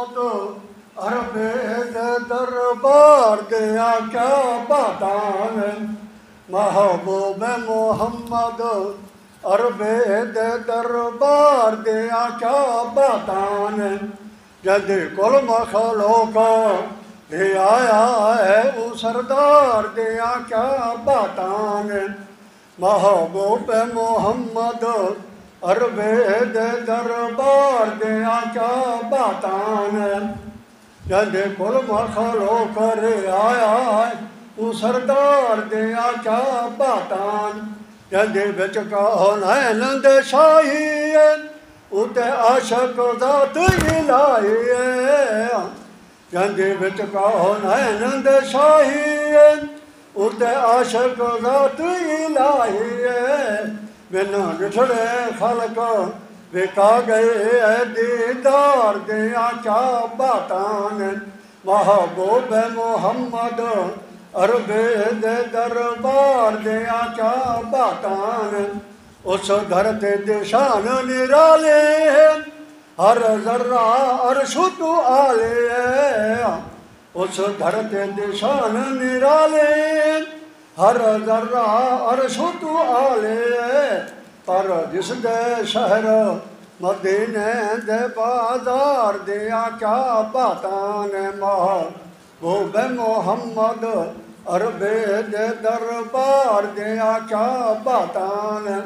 मोहम्मद अरबे दे दरबार दिया क्या बातां ने महबूब मोहम्मद अरबे दे दरबार दिया क्या बातां ने जद कुल मखलूक दे आया है वो सरदार दिया क्या बातां ने महबूब मोहम्मद अरबे दे दरबार दिया क्या बातां ने जद कुल मखलूक दे आया है वो सरदार दिया क्या बातां जद बिच कौन है नंद शाही उते आशक ज़ात इलाही जद बिच कौन है नंद शाही उते आशक ज़ात इलाही बिना ॾिठड़े ख़लक विका गए दीदार दिया क्या बातां ने महबूब मोहम्मद अरबे दे दरबार दिया क्या बातां ने उस घर ते दिशान निराले हर जर्रा अर्श तू आले उस घर ते दिशान निराले हर जर्रा अर्श तू आले पर जिस दे शहर मदीने दे बाजार दिया क्या बातां ने महबूब मोहम्मद अरबे दे दरबार दिया क्या बातां ने